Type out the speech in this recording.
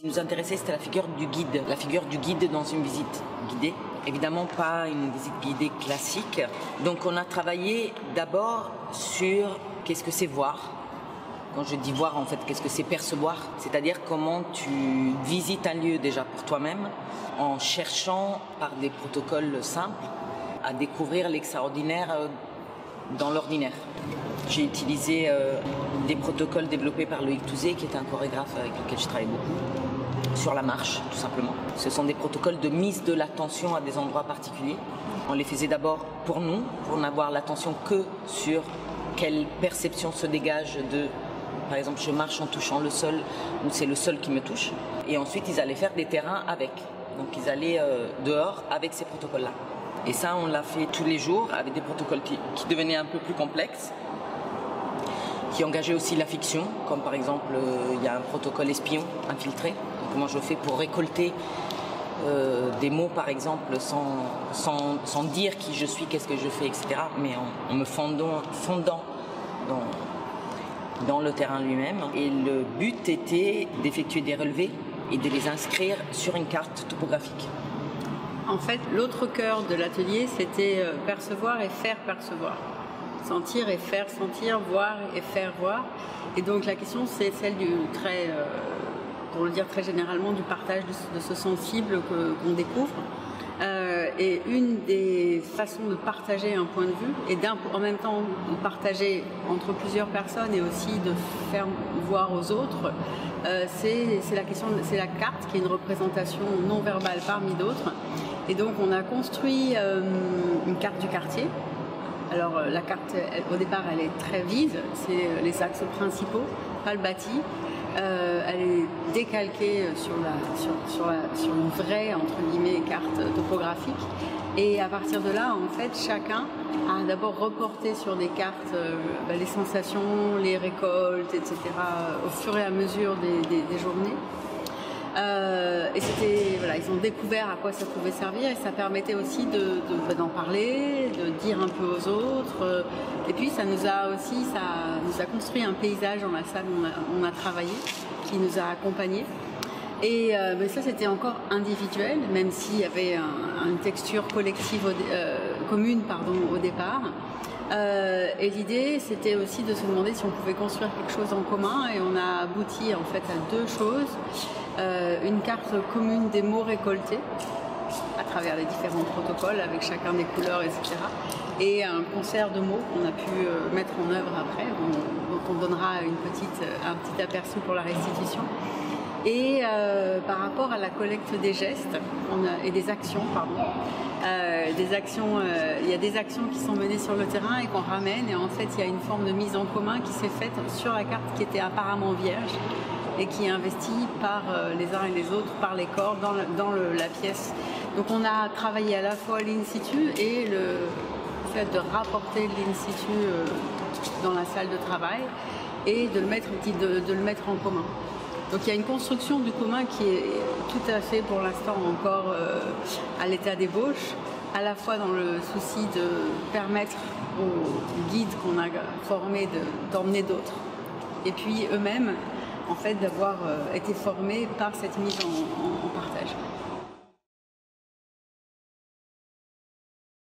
qui nous intéressait, c'était la figure du guide dans une visite guidée. Évidemment pas une visite guidée classique. Donc on a travaillé d'abord sur qu'est-ce que c'est voir. Quand je dis voir, en fait, qu'est-ce que c'est percevoir? C'est-à-dire comment tu visites un lieu déjà pour toi-même en cherchant par des protocoles simples à découvrir l'extraordinaire dans l'ordinaire. J'ai utilisé des protocoles développés par Loïc Touzé, qui est un chorégraphe avec lequel je travaille beaucoup, sur la marche, tout simplement. Ce sont des protocoles de mise de l'attention à des endroits particuliers. On les faisait d'abord pour nous, pour n'avoir l'attention que sur quelle perception se dégage de, par exemple, je marche en touchant le sol, ou c'est le sol qui me touche. Et ensuite, ils allaient faire des terrains avec. Donc, ils allaient dehors avec ces protocoles-là. Et ça, on l'a fait tous les jours avec des protocoles qui devenaient un peu plus complexes, qui engageaient aussi la fiction, comme par exemple, il y a un protocole espion infiltré. Donc, comment je fais pour récolter des mots, par exemple, sans dire qui je suis, qu'est-ce que je fais, etc. Mais en me fondant dans le terrain lui-même. Et le but était d'effectuer des relevés et de les inscrire sur une carte topographique. En fait, l'autre cœur de l'atelier, c'était percevoir et faire percevoir. Sentir et faire sentir, voir et faire voir. Et donc la question, c'est celle du pour le dire très généralement, du partage de ce sensible qu'on découvre. Et une des façons de partager un point de vue et en même temps de partager entre plusieurs personnes et aussi de faire voir aux autres, c'est la carte qui est une représentation non verbale parmi d'autres. Et donc on a construit une carte du quartier. Alors la carte, au départ, elle est très vide, c'est les axes principaux, pas le bâti. Elle est décalquée sur une vraie, entre guillemets, carte topographique. Et à partir de là, en fait, chacun a d'abord reporté sur des cartes les sensations, les récoltes, etc. au fur et à mesure des journées. Et c'était, voilà, ils ont découvert à quoi ça pouvait servir et ça permettait aussi d'en parler, de dire un peu aux autres. Et puis ça nous a construit un paysage dans la salle où on a travaillé, qui nous a accompagnés. Et mais ça c'était encore individuel, même s'il y avait une texture collective commune au départ. Et l'idée c'était aussi de se demander si on pouvait construire quelque chose en commun et on a abouti en fait à deux choses. Une carte commune des mots récoltés à travers les différents protocoles avec chacun des couleurs, etc. Et un concert de mots qu'on a pu mettre en œuvre après, dont on donnera un petit aperçu pour la restitution. Et par rapport à la collecte des gestes et des actions, il y a des actions qui sont menées sur le terrain et qu'on ramène. Et en fait, il y a une forme de mise en commun qui s'est faite sur la carte qui était apparemment vierge et qui est investie par les uns et les autres, par les corps, dans la pièce. Donc on a travaillé à la fois l'in situ et le fait de rapporter l'in situ dans la salle de travail et de le mettre en commun. Donc il y a une construction du commun qui est tout à fait pour l'instant encore à l'état d'ébauche, à la fois dans le souci de permettre aux guides qu'on a formés d'emmener d'autres. Et puis eux-mêmes, en fait, d'avoir été formés par cette mise en partage.